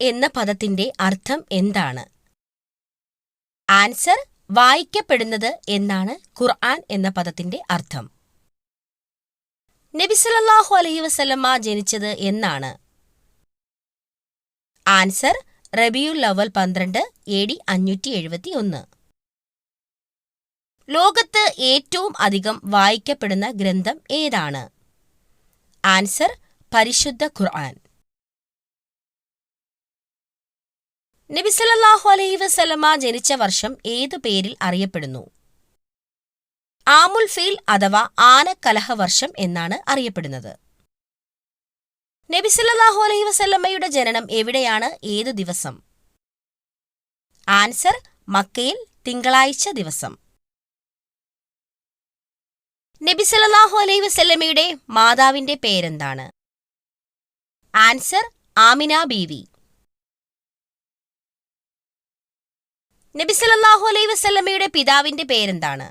എന്ന പദത്തിന്റെ അർത്ഥം എന്താണ്? ആൻസർ: വായിക്കപ്പെടുന്നത് എന്നാണ് ഖുർആൻ എന്ന പദത്തിന്റെ അർത്ഥം. നബി സല്ലല്ലാഹു അലൈഹി വസല്ലമ ജനിച്ചത് എന്നാണ്? ആൻസർ: റബീഉൽ അവ്വൽ 12 AD 571. ലോകത്ത് ഏറ്റവും അധികം വായിക്കപ്പെടുന്ന ഗ്രന്ഥം ഏതാണ്? ആൻസർ: പരിശുദ്ധ ഖുർആൻ. നബി സല്ലല്ലാഹു അലൈഹി വസല്ലമ ജനിച്ച വർഷം ഏതു പേരിൽ അറിയപ്പെടുന്നു? ആമുൽ ഫീൽ അഥവാ ആനക്കലഹ വർഷം എന്നാണ് അറിയപ്പെടുന്നത്. നബി സല്ലല്ലാഹു അലൈഹി വസല്ലമയുടെ ജനനം എവിടെയാണ്, ഏതു ദിവസം? ആൻസർ: മക്കയിൽ തിങ്കളാഴ്ച ദിവസം. നബി സല്ലല്ലാഹു അലൈഹി വസല്ലമയുടെ മാതാവിന്റെ പേരെന്താണ്? ആൻസർ: ആമിന ബീവി. നബി സല്ലല്ലാഹു അലൈഹി വസല്ലമയുടെ പിതാവിന്റെ പേരെന്താണ്?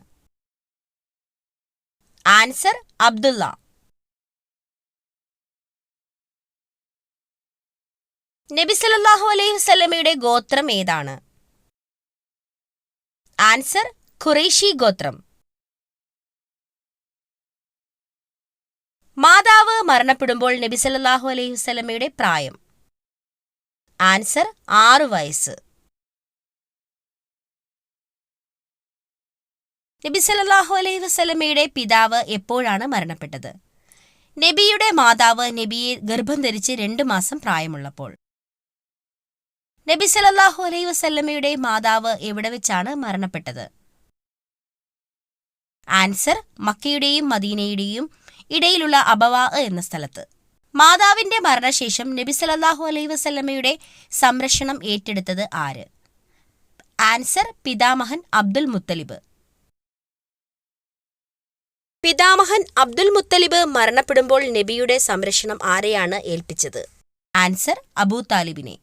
ആൻസർ: അബ്ദുള്ള. നബി സല്ലല്ലാഹു അലൈഹി വസല്ലമയുടെ ഗോത്രം ഏതാണ്? ആൻസർ: ഖുറൈശി ഗോത്രം. മാതാവ് മരണപ്പെടുമ്പോൾ നബി സല്ലല്ലാഹു അലൈഹി വസല്ലമയുടെ പ്രായം? ആൻസർ: 6 വയസ്സ്. നബി സല്ലല്ലാഹു അലൈഹി വസല്ലമയുടെ പിതാവ് എപ്പോഴാണ് മരണപ്പെട്ടത്? നബിയുടെ മാതാവ് നബിയെ ഗർഭം ധരിച്ച് 2 മാസം പ്രായമുള്ളപ്പോൾ. നബി സല്ലല്ലാഹു അലൈഹി വസല്ലമയുടെ മാതാവ് എവിടെ വെച്ചാണ് മരണപ്പെട്ടത്? ആൻസർ: മക്കയുടെയും മദീനയുടെയും ഇടയിലുള്ള അബവാ എന്ന സ്ഥലത്ത്. മാതാവിന്റെ മരണശേഷം നബി സല്ലല്ലാഹു അലൈഹി വസല്ലമയുടെ സംരക്ഷണം ഏറ്റെടുത്തത് ആര്? ആൻസർ: പിതാമഹൻ അബ്ദുൽ മുത്തലിബ്. പിതാമഹൻ അബ്ദുൽ മുത്തലിബ് മരണപ്പെടുമ്പോൾ നബിയുടെ സംരക്ഷണം ആരെയാണ് ഏൽപ്പിച്ചത്? ആൻസർ: അബൂ താലിബിനെ.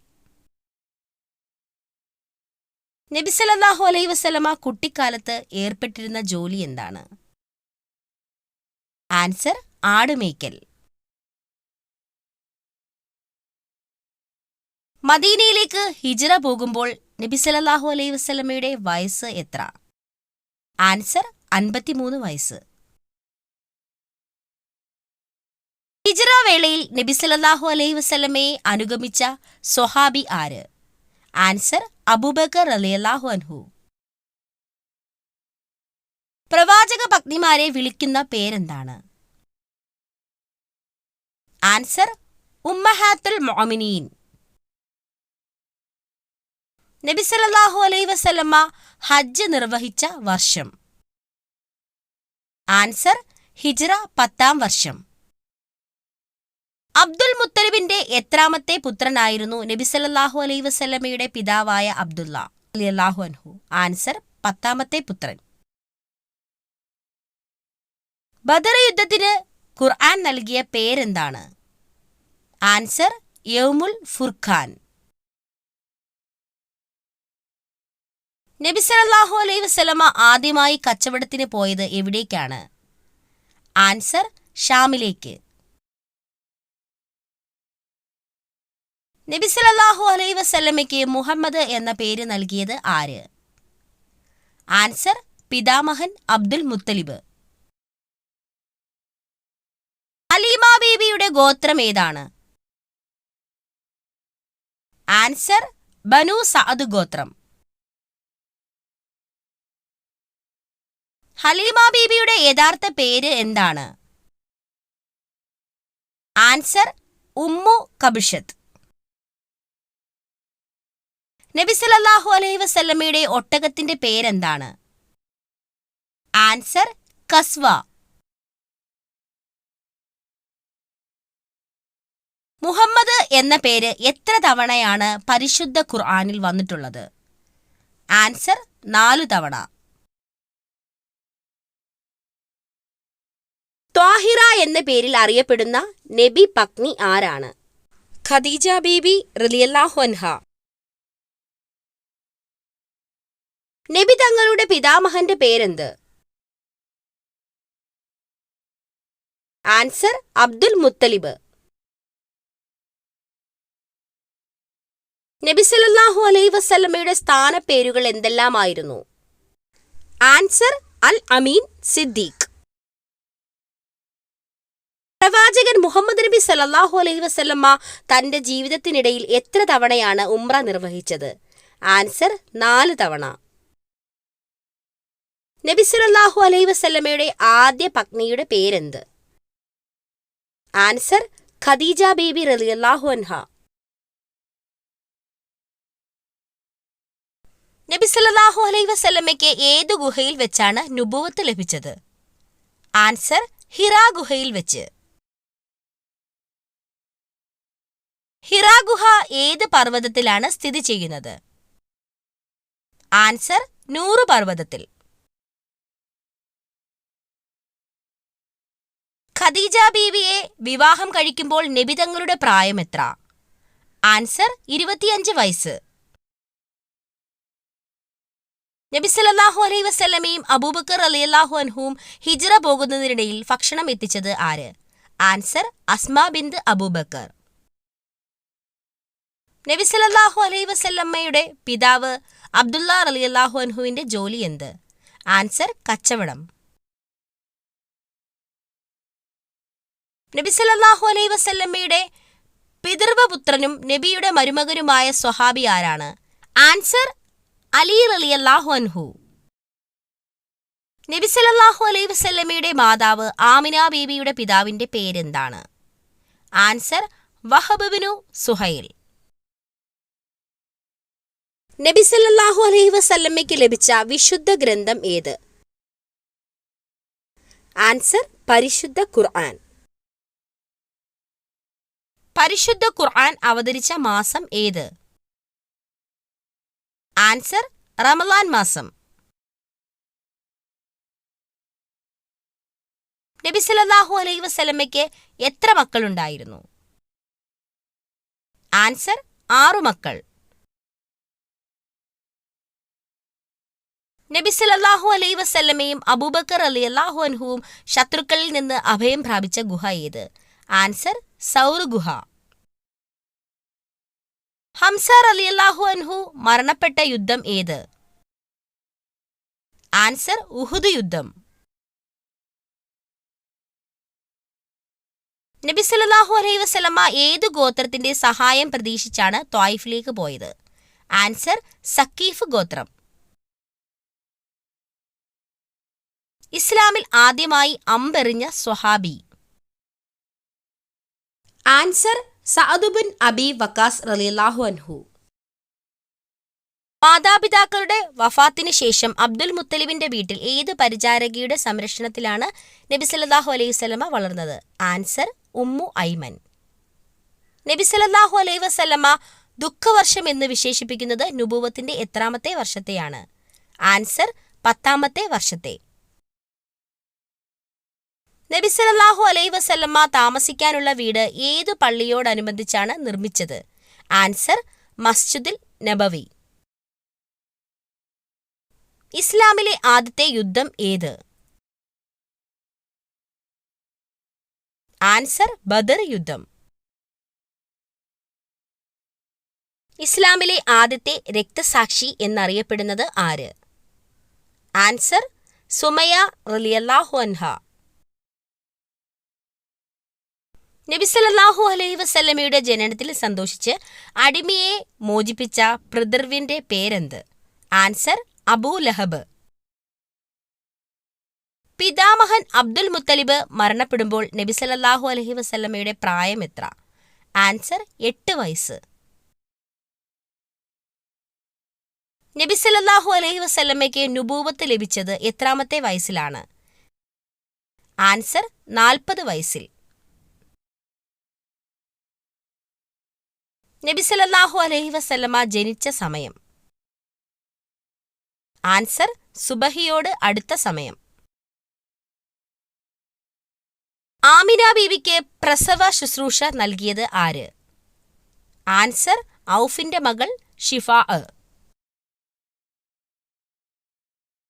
നബി സല്ലല്ലാഹു അലൈഹി വസല്ലമ കുട്ടിക്കാലത്ത് ഏർപ്പെട്ടിരുന്ന ജോലി എന്താണ്? ആൻസർ: ആടുമേയ്ക്കൽ. മദീനയിലേക്ക് ഹിജ്റ പോകുമ്പോൾ നബി സല്ലല്ലാഹു അലൈഹി വസല്ലമയുടെ വയസ്സ് എത്ര? ആൻസർ: 53 വയസ്സ്. ഹിജ്റ വേളയിൽ നബി സല്ലല്ലാഹു അലൈഹി വസല്ലമയെ അനുഗമിച്ച സ്വഹാബി ആര്? ആൻസർ: അബൂബക്കർ റളിയല്ലാഹു അൻഹു. പ്രവാചക പത്നിമാരെ വിളിക്കുന്ന പേരെന്താണ്? ആൻസർ: ഉമ്മഹാത്തുൽ മുഅ്മിനീൻ. നബി സല്ലല്ലാഹു അലൈഹി വസല്ലമ ഹജ്ജ് നിർവഹിച്ച വർഷം? ആൻസർ: ഹിജ്റ 10ാം വർഷം. അബ്ദുൽ മുത്തലിബിന്റെ എത്രാമത്തെ പുത്രനായിരുന്നു നബി സല്ലല്ലാഹു അലൈഹി വസല്ലമയുടെ പിതാവായ അബ്ദുള്ള റളിയല്ലാഹു അൻഹു? ആൻസർ: 10ാമത്തെ പുത്രൻ. ബദർ യുദ്ധത്തിന് ഖുർആൻ നൽകിയ പേരെന്താണ്? ആൻസർ: യൗമുൽ ഫുർഖാൻ. നബി സല്ലല്ലാഹു അലൈഹി വസല്ലമ ആദ്യമായി കച്ചവടത്തിന് പോയത് എവിടേക്കാണ്? ആൻസർ: ഷാമിലേക്ക്. നബി സല്ലല്ലാഹു അലൈഹി വസല്ലമയ്ക്ക് മുഹമ്മദ് എന്ന പേര് നൽകിയത് ആര്? ആൻസർ: പിതാമഹൻ അബ്ദുൽ മുത്തലിബ്. ഹലീമ ബീബിയുടെ ഗോത്രം ഏതാണ്? ആൻസർ: ബനു സഅദ് ഗോത്രം. ഹലീമ ബീബിയുടെ യഥാർത്ഥ പേര് എന്താണ്? ആൻസർ: ഉമ്മു കബിഷത്ത്. നബി സല്ലല്ലാഹു അലൈഹി വസല്ലമയുടെ ഒട്ടകത്തിന്റെ പേരെന്താണ്? ആൻസർ: കസ്വ. മുഹമ്മദ് എന്ന പേര് എത്ര തവണയാണ് പരിശുദ്ധ ഖുർആനിൽ വന്നിട്ടുള്ളത്? ആൻസർ: 4 തവണ. ത്വാഹിറ എന്ന പേരിൽ അറിയപ്പെടുന്ന നബി പത്നി ആരാണ്? ഖദീജ ബീബി റളിയല്ലാഹു അൻഹ. നബി തങ്ങളുടെ പിതാമഹന്റെ പേരെന്ത്? ആൻസർ: അബ്ദുൽ മുത്തലിബ്. നബി സല്ലല്ലാഹു അലൈഹി വസല്ലമയുടെ സ്ഥാനപ്പേരുകൾ എന്തെല്ലാമായിരുന്നു? ആൻസർ അൽ അമീൻ, സിദ്ദീഖ്. പ്രവാചകൻ മുഹമ്മദ് നബി സല്ലല്ലാഹു അലൈഹി വസല്ലമ തന്റെ ജീവിതത്തിനിടയിൽ എത്ര തവണയാണ് ഉംറ നിർവഹിച്ചത്? ആൻസർ 4 തവണ. നബി സല്ലല്ലാഹു അലൈഹി വസല്ലമയുടെ ആദ്യ പത്നിയുടെ പേരെന്ത്? ആൻസർ ഖദീജ ബീബി റളിയല്ലാഹു അൻഹ. നബി സല്ലല്ലാഹു അലൈഹി വസല്ലമയ്ക്ക് ഏതു ഗുഹയിൽ വെച്ചാണ് നുബുവത്ത് ലഭിച്ചത്? ആൻസർ ഹിറാ ഗുഹയിൽ വെച്ച്. ഹിറാ ഗുഹ ഏത് പർവ്വതത്തിലാണ് സ്ഥിതി ചെയ്യുന്നത്? ആൻസർ നൂറ് പർവ്വതത്തിൽ. ഖദീജ ബീവിയെ വിവാഹം കഴിക്കുമ്പോൾ നബി തങ്ങളുടെ പ്രായം എത്ര? ആൻസർ 25 വയസ്സ്. നബി സല്ലല്ലാഹു അലൈഹി വസല്ലമയും അബൂബക്കർ റളിയല്ലാഹു അൻഹുവും ഹിജ്റ പോകുന്നതിനിടയിൽ ഭക്ഷണം എത്തിച്ചത് ആര്? ആൻസർ അസ്മാ ബിന്ത് അബൂബക്കർ. നബി സല്ലല്ലാഹു അലൈഹി വസല്ലമയുടെ പിതാവ് അബ്ദുള്ള റളിയല്ലാഹു അൻഹുവിന്റെ ജോലി എന്ത്? ആൻസർ കച്ചവടം. നബി സല്ലല്ലാഹു അലൈഹി വസല്ലമയുടെ പിതൃവപുത്രനും നബിയുടെ മരുമകനുമായ സ്വഹാബി ആരാണ്? ആൻസർ അലി റളിയല്ലാഹു അൻഹു. നബി സല്ലല്ലാഹു അലൈഹി വസല്ലമയുടെ മാതാവ് ആമിന ബീബിയുടെ പിതാവിന്റെ പേരെന്താണ്? ആൻസർ വഹബ് ഇബ്നു സുഹൈൽ. നബി സല്ലല്ലാഹു അലൈഹി വസല്ലമയ്ക്ക് ലഭിച്ച വിശുദ്ധ ഗ്രന്ഥം ഏത്? ആൻസർ പരിശുദ്ധ ഖുർആൻ. പരിശുദ്ധ ഖുർആൻ അവതരിച്ച മാസം ഏത്? ആൻസർ റമളാൻ മാസം. നബി സല്ലല്ലാഹു അലൈഹി വസല്ലമയ്ക്ക് എത്ര മക്കളുണ്ടായിരുന്നു? ആൻസർ 6 മക്കൾ. നബി സല്ലല്ലാഹു അലൈഹി വസല്ലമയും അബൂബക്കർ റളിയല്ലാഹു അൻഹുവും ശത്രുക്കളിൽ നിന്ന് അഭയം പ്രാപിച്ച ഗുഹ ഏത്? ആൻസർ സൗർ ഗുഹ. ഹംസ റളിയല്ലാഹു അൻഹു മരണപ്പെട്ട യുദ്ധം ഏത്? ആൻസർ ഉഹുദ് യുദ്ധം. നബി സല്ലല്ലാഹു അലൈഹി വസല്ലമ ഏതു ഗോത്രത്തിന്റെ സഹായം പ്രതീക്ഷിച്ചാണ് ത്വായിഫിലേക്ക് പോയത്? ആൻസർ സക്കീഫ് ഗോത്രം. ഇസ്ലാമിൽ ആദ്യമായി അമ്പെറിഞ്ഞ സ്വഹാബി? Answer Saad bin Abi Waqqas റളിയല്ലാഹു അൻഹു. മാതാപിതാക്കളുടെ വഫാത്തിന് ശേഷം അബ്ദുൽ മുത്തലിബിന്റെ വീട്ടിൽ ഏത് പരിചാരകയുടെ സംരക്ഷണത്തിലാണ് നബി സല്ലല്ലാഹു അലൈഹി വസല്ലമ വളർന്നത്? Answer Umm Ayman. നബി സല്ലല്ലാഹു അലൈഹി വസല്ലമ ദുഃഖവർഷം എന്ന് വിശേഷിപ്പിക്കുന്നത് നുബുവത്തിന്റെ എത്രാമത്തെ വർഷത്തെയാണ്? ആൻസർ 10ാമത്തെ വർഷത്തെ. നബി സല്ലല്ലാഹു അലൈഹി വസല്ലമ താമസിക്കാനുള്ള വീട് ഏതു പള്ളിയോടനുബന്ധിച്ചാണ് നിർമ്മിച്ചത്? ആൻസർ മസ്ജിദുൽ നബവി. ഇസ്ലാമിലെ ആദ്യത്തെ യുദ്ധം ഏത്? ആൻസർ ബദർ യുദ്ധം. ഇസ്ലാമിലെ ആദ്യത്തെ രക്തസാക്ഷി എന്നറിയപ്പെടുന്നത് ആര്? ആൻസർ സുമയ്യ റളിയല്ലാഹു അൻഹ. നബി സല്ലല്ലാഹു അലൈഹി വസല്ലമയുടെ ജനനത്തിൽ സന്തോഷിച്ച് അടിമയെ മോചിപ്പിച്ച പിതൃവിന്റെ പേരെന്ത്? ആൻസർ അബൂ ലഹബ്. പിതാമഹൻ അബ്ദുൽ മുത്തലിബ് മരണപ്പെടുമ്പോൾ നബി സല്ലല്ലാഹു അലൈഹി വസല്ലമയുടെ പ്രായം എത്ര? ആൻസർ 8 വയസ്സ്. നബി സല്ലല്ലാഹു അലൈഹി വസല്ലമയ്ക്ക് നുബൂവത്ത് ലഭിച്ചത് എത്രാമത്തെ വയസ്സിലാണ്? ആൻസർ 40 വയസ്സിൽ. നബി സല്ലല്ലാഹു അലൈഹി വസല്ലമ ജനിച്ച സമയം? ആൻസർ സുബഹിയോട് അടുത്ത സമയം. ആമിന ബീവിക്ക് പ്രസവ ശുശ്രൂഷ നൽകിയത് ആര്? ആൻസർ ഔഫിന്റെ മകൾ ഷിഫാ.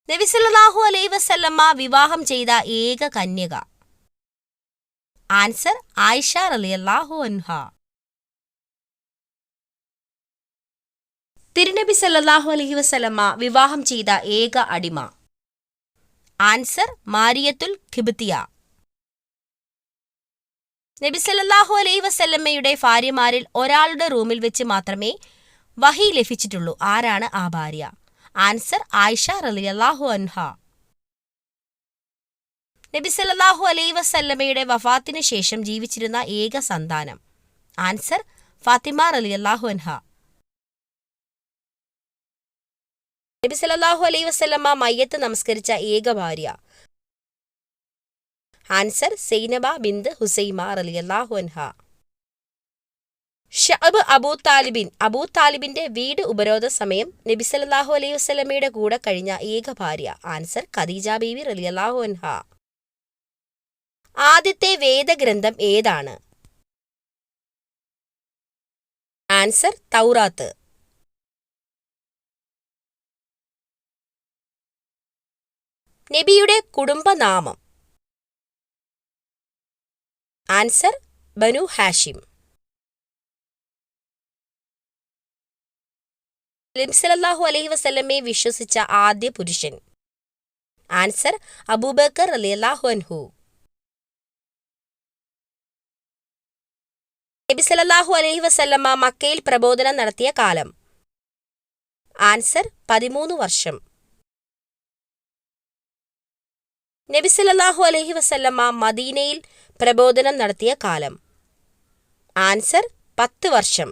നബി സല്ലല്ലാഹു അലൈഹി വസല്ലമ വിവാഹം ചെയ്ത ഏക കന്യക? ആൻസർ ആയിഷ റളിയല്ലാഹു അൻഹ. തിരുനബി സല്ലല്ലാഹു അലൈഹി വസല്ലമ വിവാഹം ചെയ്ത ഏക അടിമ. ആൻസർ മാരിയത്തുൽ ഖിബ്തിയ. നബി സല്ലല്ലാഹു അലൈഹി വസല്ലമയുടെ ഭാര്യമാരിൽ ഒരാളുടെ റൂമിൽ വെച്ച് മാത്രമേ വഹി ലഭിച്ചിട്ടുള്ളൂ. ആരാണ് ആ ഭാര്യ? ആൻസർ ആയിഷ റളിയല്ലാഹു അൻഹ. നബി സല്ലല്ലാഹു അലൈഹി വസല്ലമയുടെ വഫാത്തിന് ശേഷം ജീവിച്ചിരുന്ന ഏക സന്താനം. ആൻസർ ഫാത്തിമ റളിയല്ലാഹു അൻഹ. നബി സല്ലല്ലാഹു അലൈഹി വസല്ലമ മയ്യത്ത് നമസ്കരിച്ച ഏക ഭാര്യ. ആൻസർ സൈനബ ബിന്ത് ഹുസൈമ റളിയല്ലാഹു അൻഹ. ഷഅബ് അബൂ താലിബിന്റെ വീട് ഉപരോധ സമയം നബി സല്ലല്ലാഹു അലൈഹി വസല്ലമയുടെ കൂടെ കഴിഞ്ഞ ഏക ഭാര്യ. ആൻസർ ഖദീജ ബീവി റളിയല്ലാഹു അൻഹ. ആദ്യത്തെ വേദഗ്രന്ഥം ഏതാണ്? ആൻസർ തൗറാത്ത്. നബിയുടെ കുടുംബനാമം. ആൻസർ ബനു ഹാഷിം. നബി സല്ലല്ലാഹു അലൈഹി വസല്ലമയെ വിശ്വസിച്ച ആദ്യ പുരുഷൻ. ആൻസർ അബൂബക്കർ റളിയല്ലാഹു അൻഹു. നബി സല്ലല്ലാഹു അലൈഹി വസല്ലമ മക്കയിൽ പ്രബോധനം നടത്തിയ കാലം. ആൻസർ 13 വർഷം. നബി സല്ലല്ലാഹു അലൈഹി വസല്ലമ മദീനയിൽ പ്രബോധനം നടത്തിയ കാലം. ആൻസർ 10 വർഷം.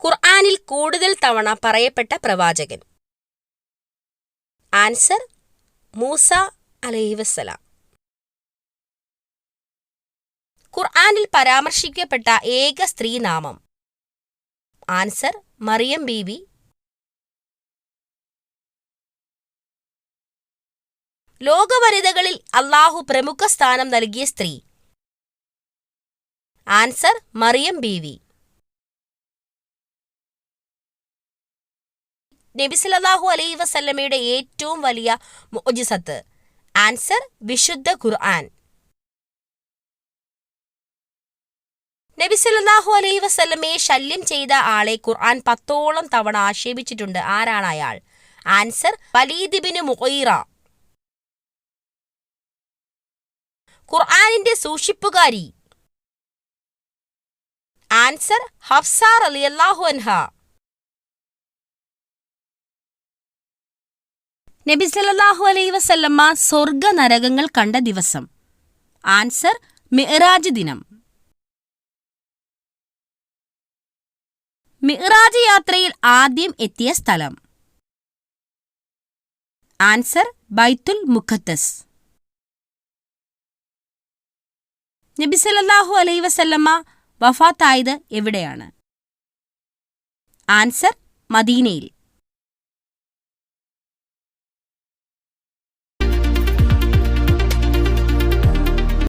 ഖുർആനിൽ കൂടുതൽ തവണ പറയപ്പെട്ട പ്രവാചകൻ. ആൻസർ മൂസ അലൈഹി വസ്സലാം. ഖുർആനിൽ പരാമർശിക്കപ്പെട്ട ഏക സ്ത്രീനാമം. ആൻസർ മറിയം ബീവി. ലോകവനിതകളിൽ അല്ലാഹു പ്രമുഖ സ്ഥാനം നൽകിയ സ്ത്രീ. ആൻസർ മറിയം ബീവി. നബി സല്ലല്ലാഹു അലൈഹി വസല്ലമയുടെ ഏറ്റവും വലിയ മുഅ്ജിസത്ത്. ആൻസർ വിശുദ്ധ ഖുർആൻ. നബി സല്ലല്ലാഹു അലൈഹി വസല്ലമയെ ശല്യം ചെയ്ത ആളെ ഖുർആൻ 10ഓളം തവണ ആക്ഷേപിച്ചിട്ടുണ്ട്. ആരാണ് അയാൾ? ആൻസർ വലീദ് ഇബ്നു മുഗീറ. ഖുർആനിന്റെ സൂക്ഷിപ്പുകാരി. ആൻസർ ഹഫ്സ റളിയല്ലാഹു അൻഹ. നബി സല്ലല്ലാഹു അലൈഹി വസല്ലമ സ്വർഗ നരകങ്ങൾ കണ്ട ദിവസം. ആൻസർ മിഅ്റാജ് ദിനം. മിഅ്റാജ് യാത്രയിൽ ആദ്യം എത്തിയ സ്ഥലം. ആൻസർ ബൈത്തുൽ മുഖദ്ദസ്. നബി സല്ലല്ലാഹു അലൈഹി വസല്ലമ വഫാത്തായത് എവിടെയാണ്? ആൻസർ മദീനയിൽ.